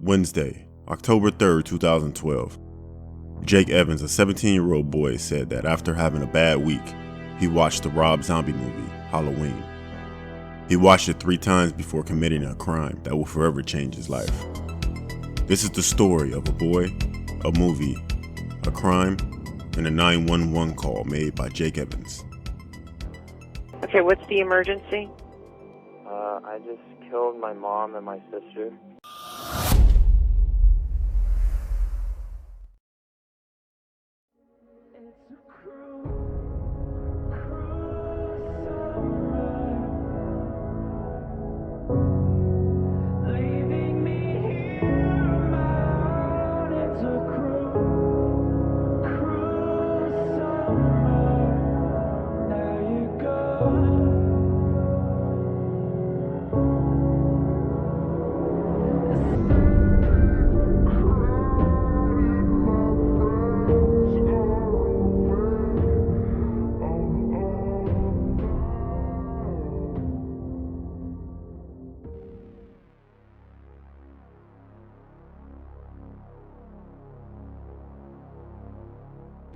Wednesday, October 3rd, 2012. Jake Evans, a 17-year-old boy, said that after having a bad week, he watched the Rob Zombie movie, Halloween. He watched it 3 times before committing a crime that will forever change his life. This is the story of a boy, a movie, a crime, and a 911 call made by Jake Evans. Okay, what's the emergency? I just killed my mom and my sister.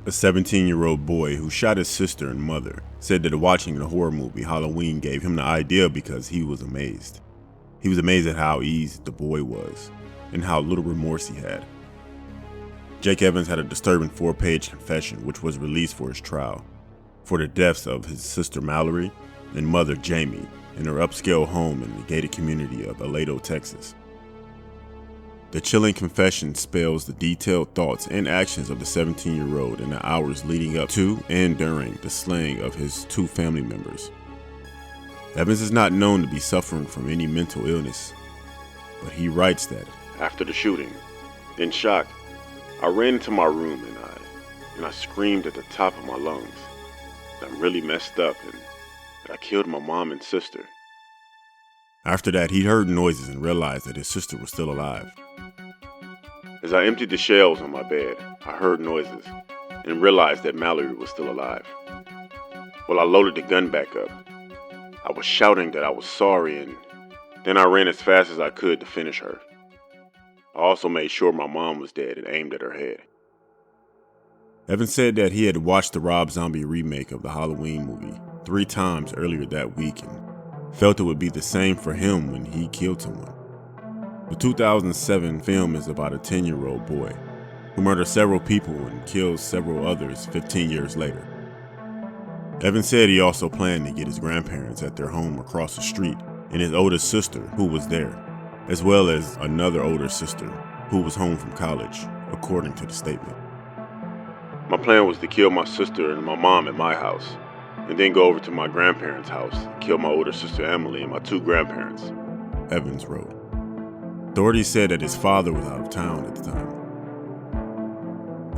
A 17-year-old boy who shot his sister and mother said that watching the horror movie Halloween gave him the idea because he was amazed. He was amazed at how easy the boy was and how little remorse he had. Jake Evans had a disturbing 4-page confession which was released for his trial for the deaths of his sister Mallory and mother Jamie in her upscale home in the gated community of Aledo, Texas. The chilling confession spells the detailed thoughts and actions of the 17-year-old in the hours leading up to and during the slaying of his 2 family members. Evans is not known to be suffering from any mental illness, but he writes that after the shooting, in shock, I ran into my room and I screamed at the top of my lungs that I'm really messed up and that I killed my mom and sister. After that, he heard noises and realized that his sister was still alive. As I emptied the shelves on my bed, I heard noises and realized that Mallory was still alive. Well, I loaded the gun back up. I was shouting that I was sorry, and then I ran as fast as I could to finish her. I also made sure my mom was dead and aimed at her head. Evans said that he had watched the Rob Zombie remake of the Halloween movie 3 times earlier that week and felt it would be the same for him when he killed someone. The 2007 film is about a 10-year-old boy who murders several people and kills several others 15 years later. Evans said he also planned to get his grandparents at their home across the street and his older sister who was there, as well as another older sister who was home from college, according to the statement. My plan was to kill my sister and my mom at my house, and then go over to my grandparents' house and kill my older sister Emily and my 2 grandparents, Evans wrote. Authorities said that his father was out of town at the time.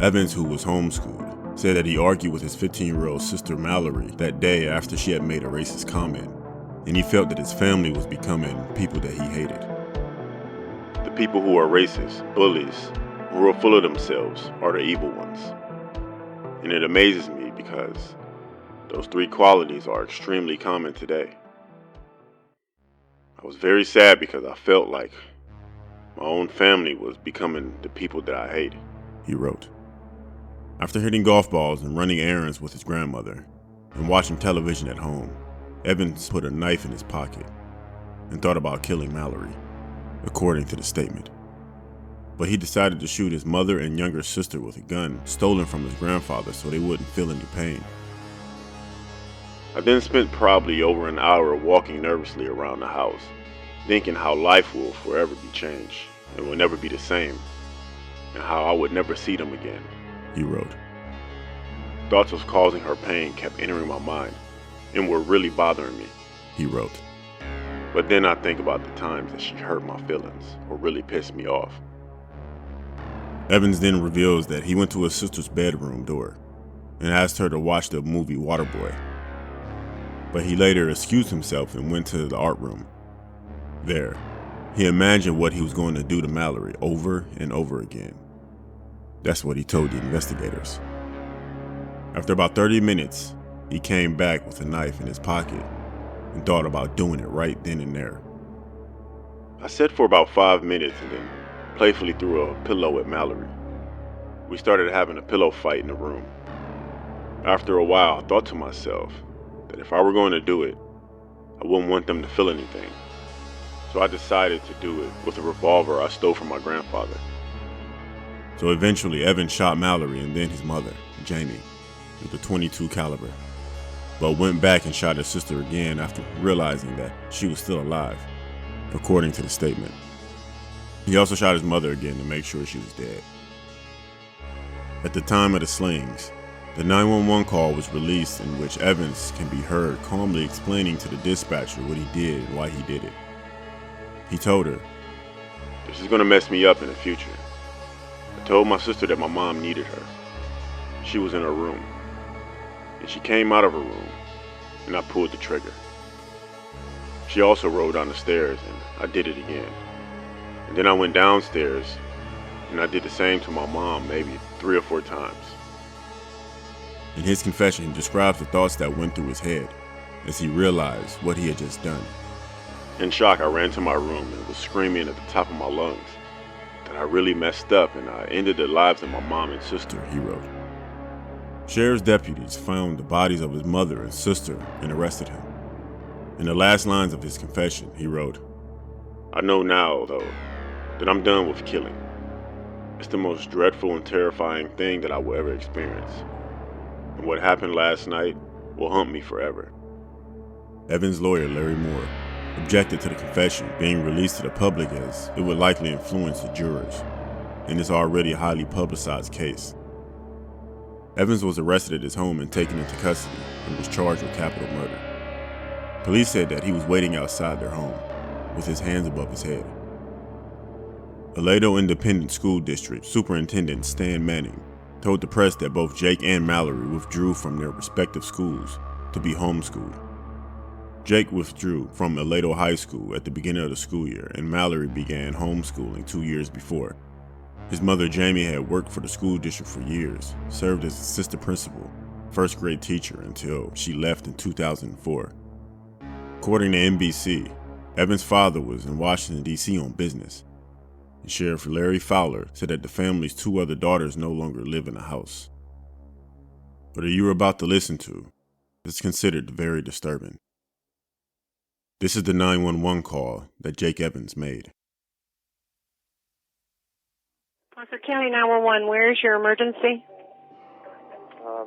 Evans, who was homeschooled, said that he argued with his 15-year-old sister Mallory that day after she had made a racist comment, and he felt that his family was becoming people that he hated. The people who are racist, bullies, who are full of themselves are the evil ones. And it amazes me because those 3 qualities are extremely common today. I was very sad because I felt like my own family was becoming the people that I hate, he wrote. After hitting golf balls and running errands with his grandmother and watching television at home, Evans put a knife in his pocket and thought about killing Mallory, according to the statement. But he decided to shoot his mother and younger sister with a gun stolen from his grandfather so they wouldn't feel any pain. I then spent probably over an hour walking nervously around the house, thinking how life will forever be changed and will never be the same, and how I would never see them again, he wrote. Thoughts of causing her pain kept entering my mind and were really bothering me, he wrote. But then I think about the times that she hurt my feelings or really pissed me off. Evans then reveals that he went to his sister's bedroom door and asked her to watch the movie Waterboy. But he later excused himself and went to the art room. There, he imagined what he was going to do to Mallory over and over again. That's what he told the investigators. After about 30 minutes, he came back with a knife in his pocket and thought about doing it right then and there. I sat for about 5 minutes and then playfully threw a pillow at Mallory. We started having a pillow fight in the room. After a while, I thought to myself that if I were going to do it, I wouldn't want them to feel anything. So I decided to do it with a revolver I stole from my grandfather. So eventually, Evan shot Mallory and then his mother, Jamie, with a .22 caliber, but went back and shot his sister again after realizing that she was still alive, according to the statement. He also shot his mother again to make sure she was dead. At the time of the slayings, the 911 call was released in which Evans can be heard calmly explaining to the dispatcher what he did and why he did it. He told her, "This is going to mess me up in the future. I told my sister that my mom needed her. She was in her room, and she came out of her room, and I pulled the trigger. She also rolled down the stairs, and I did it again. And then I went downstairs, and I did the same to my mom maybe 3 or 4 times." In his confession, he describes the thoughts that went through his head as he realized what he had just done. "In shock, I ran to my room and was screaming at the top of my lungs that I really messed up and I ended the lives of my mom and sister," he wrote. Sheriff's deputies found the bodies of his mother and sister and arrested him. In the last lines of his confession, he wrote, "I know now, though, that I'm done with killing. It's the most dreadful and terrifying thing that I will ever experience. And what happened last night will haunt me forever." Evan's lawyer, Larry Moore, objected to the confession being released to the public as it would likely influence the jurors in this already highly publicized case. Evans was arrested at his home and taken into custody and was charged with capital murder. Police said that he was waiting outside their home with his hands above his head. Aledo Independent School District Superintendent Stan Manning told the press that both Jake and Mallory withdrew from their respective schools to be homeschooled. Jake withdrew from Aledo High School at the beginning of the school year, and Mallory began homeschooling 2 years before. His mother, Jamie, had worked for the school district for years, served as assistant principal, first grade teacher until she left in 2004. According to NBC, Evan's father was in Washington, D.C. on business. And Sheriff Larry Fowler said that the family's 2 other daughters no longer live in the house. What you are about to listen to is considered very disturbing. This is the 911 call that Jake Evans made. Parker County 911, where is your emergency?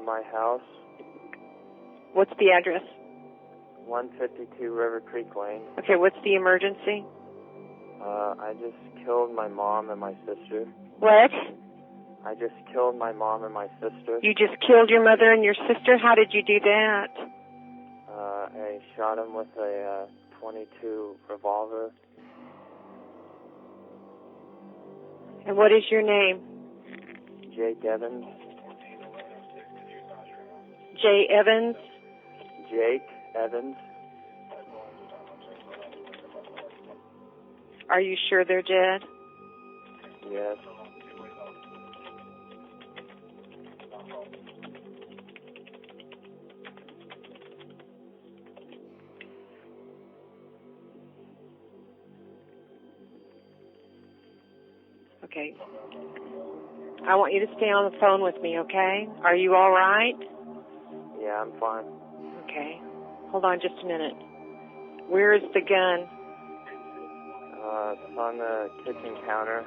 My house, What's the address? 152 River Creek Lane. Okay, what's the emergency? I just killed my mom and my sister. What? I just killed my mom and my sister. You just killed your mother and your sister? How did you do that? I shot him with a .22 revolver. And what is your name? Jake Evans. Jay Evans? Jake Evans. Are you sure they're dead? Yes. Okay. I want you to stay on the phone with me, okay? Are you all right? Yeah, I'm fine. Okay. Hold on just a minute. Where is the gun? It's on the kitchen counter.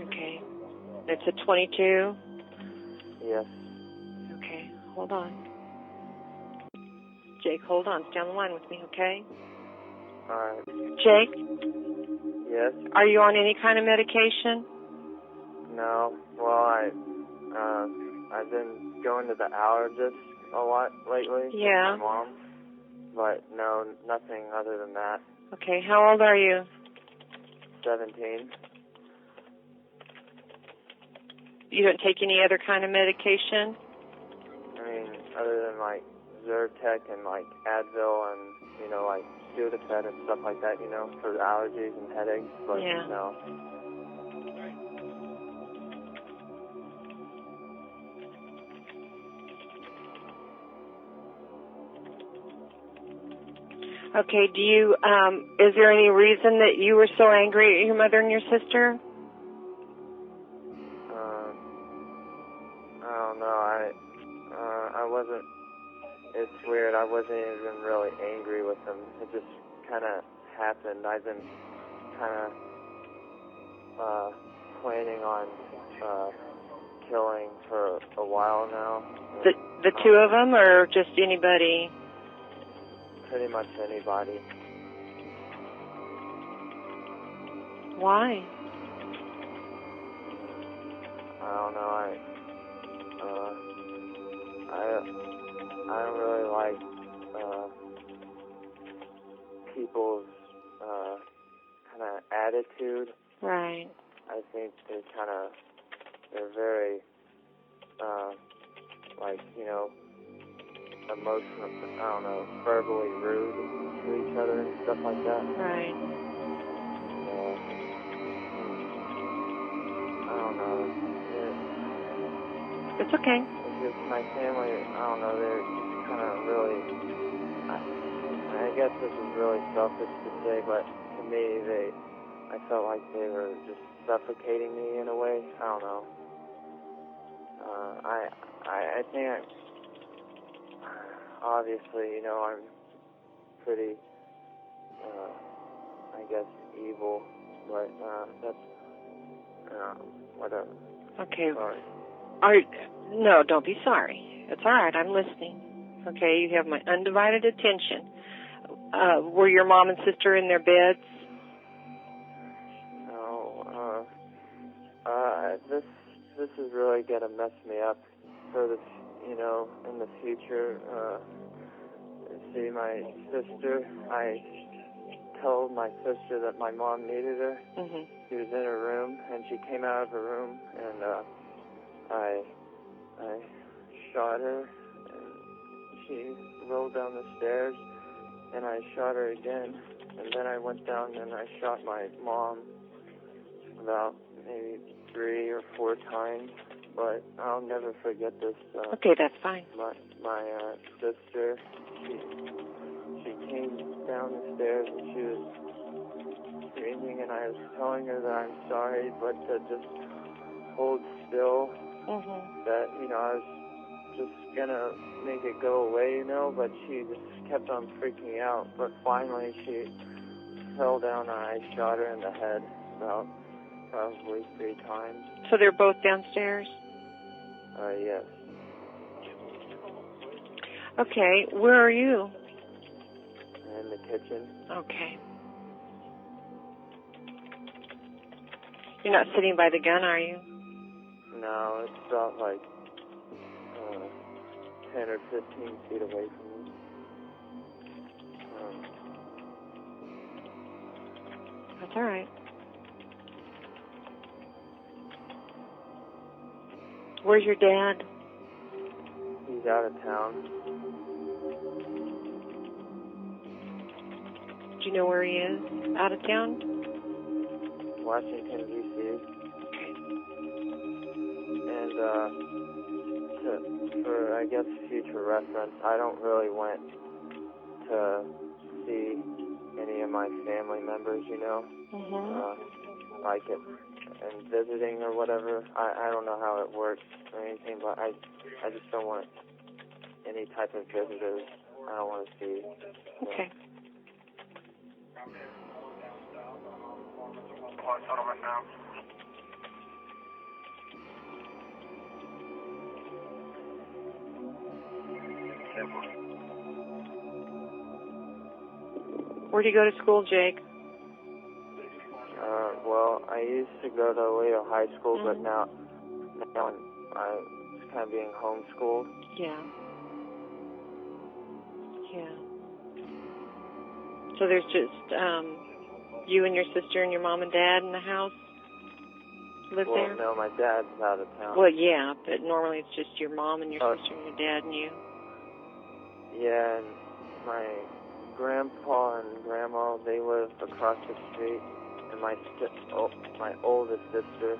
Okay. It's a .22? Yes. Okay. Hold on. Jake, hold on. Stay on the line with me, okay? All right. Jake, Yes. are you on any kind of medication? No. Well, I've been going to the allergist a lot lately. Yeah. With my mom. But no, nothing other than that. Okay. How old are you? 17. You don't take any other kind of medication? I mean, other than like Zyrtec and like Advil and, like Sudafed and stuff like that, for allergies and headaches. But Yeah. no. Okay, is there any reason that you were so angry at your mother and your sister? don't know. I wasn't. It's weird. I wasn't even really angry with him. It just kind of happened. I've been kind of planning on killing for a while now. The two of them, or just anybody? Pretty much anybody. Why? I don't know. I don't really like people's kind of attitude. Right. I think they're very like, you know, emotional, I don't know, verbally rude to each other and stuff like that. Right. I don't know. It's okay. It's just my family, I don't know, they're just kind of really, I guess this is really selfish to say, but to me, I felt like they were just suffocating me in a way. I don't know. I think obviously, you know, I'm pretty, I guess, evil, but that's, whatever. Okay. Sorry. No, don't be sorry. It's all right. I'm listening. Okay, you have my undivided attention. Were your mom and sister in their beds? No. This is really gonna mess me up for the, you know, in the future. See, my sister, I told my sister that my mom needed her. Mm-hmm. She was in her room, and she came out of her room, and I shot her, and she rolled down the stairs, and I shot her again, and then I went down and I shot my mom about maybe 3 or 4 times, but I'll never forget this. Okay, that's fine. My sister, she came down the stairs and she was screaming, and I was telling her that I'm sorry, but to just hold still. Mm-hmm. That, you know, I was just gonna make it go away, you know, but she just kept on freaking out. But finally she fell down and I shot her in the head about probably 3 times. So they're both downstairs? Yes. Okay, where are you? In the kitchen. Okay. You're not sitting by the gun, are you? No, it's about like 10 or 15 feet away from me. That's all right. Where's your dad? He's out of town. Do you know where he is? Out of town? Washington, D.C. Okay. And for, I guess, future reference, I don't really want to see any of my family members, you know, like it, and visiting or whatever. I don't know how it works or anything, but I just don't want any type of visitors. I don't want to see. Okay. Where do you go to school, Jake? Well, I used to go to Leo High School, but now I'm kind of being homeschooled. Yeah. Yeah. So there's just you and your sister and your mom and dad in the house? Live there? Well, no, my dad's out of town. Well, yeah, but normally it's just your mom and your sister and your dad and you. Yeah, and my grandpa and grandma, they live across the street, and my oldest sister,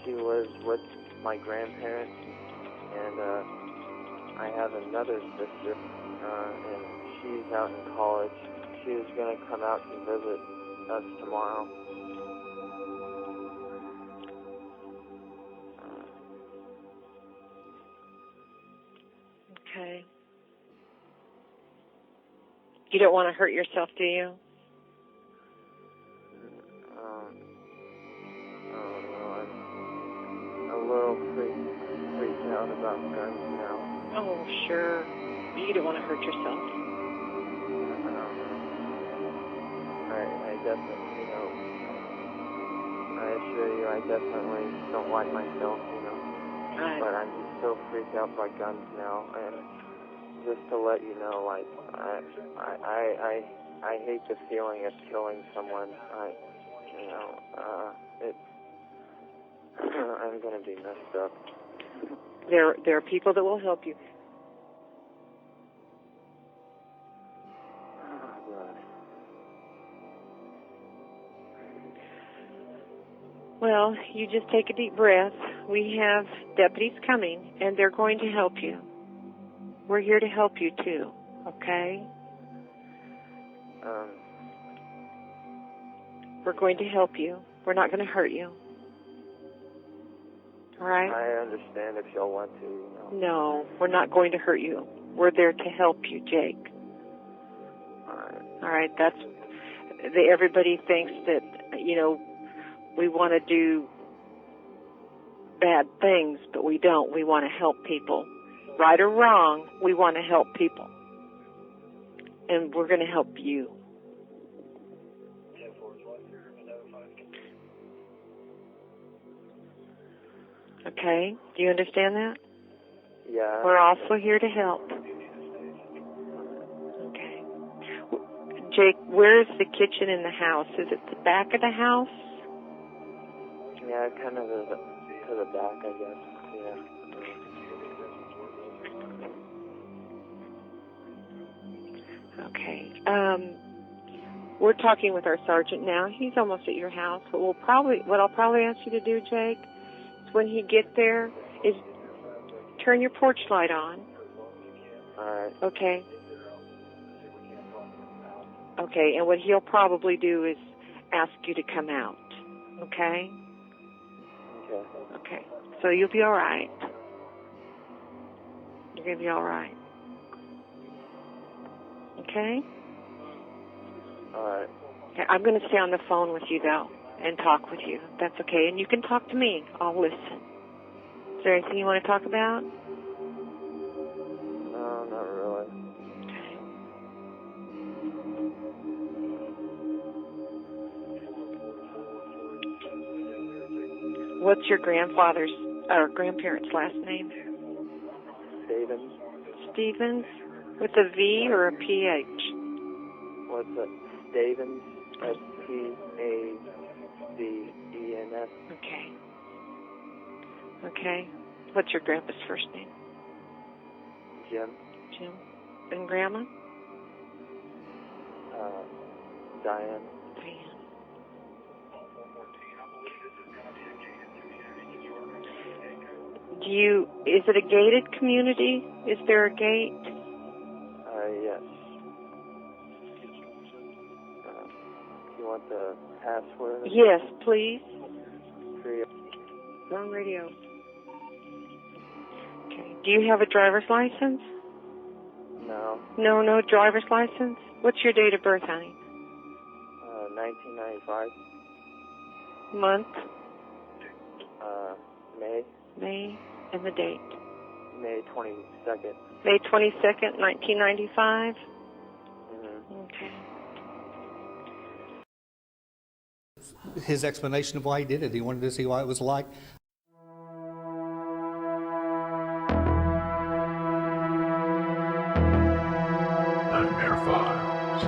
she lives with my grandparents, and I have another sister, and she's out in college. She was going to come out to visit us tomorrow. You don't want to hurt yourself, do you? I don't know. I'm a little freaked out about guns now. Oh, sure. You don't want to hurt yourself. I definitely, I assure you, I definitely don't like myself, But I'm just so freaked out by guns now, and just to let you know, like, I hate the feeling of killing someone. I'm gonna be messed up. There are people that will help you. Oh, God. Well, you just take a deep breath. We have deputies coming, and they're going to help you. We're here to help you, too, okay? We're going to help you. We're not going to hurt you. All right? I understand if y'all want to, No, we're not going to hurt you. We're there to help you, Jake. All right, everybody thinks that, we want to do bad things, but we don't. We want to help people. Right or wrong, we want to help people. And we're going to help you. Okay? Do you understand that? Yeah. We're also here to help. Okay. Jake, where's the kitchen in the house? Is it the back of the house? Yeah, kind of to the back, I guess. Yeah. Okay. We're talking with our sergeant now. He's almost at your house. But what I'll probably ask you to do, Jake, is when he gets there, is turn your porch light on. All right. Okay. Okay, and what he'll probably do is ask you to come out. Okay? Okay. Okay. So you'll be all right. You're going to be all right. Okay? All right. Okay, I'm going to stay on the phone with you, though, and talk with you. That's okay. And you can talk to me. I'll listen. Is there anything you want to talk about? No, not really. Okay. What's your grandfather's or grandparents' last name? Stevens. Stevens? With a V or a PH? What's it? Stevens. Stevens. Okay. Okay. What's your grandpa's first name? Jim. Jim. And grandma? Diane. Diane. Is it a gated community? Is there a gate? Yes. You want the password? Yes, please. Free. Wrong radio. Okay. Do you have a driver's license? No. No driver's license? What's your date of birth, honey? 1995. Month? May. May. And the date? May 22nd. May 22nd, 1995? Mm-hmm. Okay. His explanation of why he did it. He wanted to see what it was like. Nightmare Files.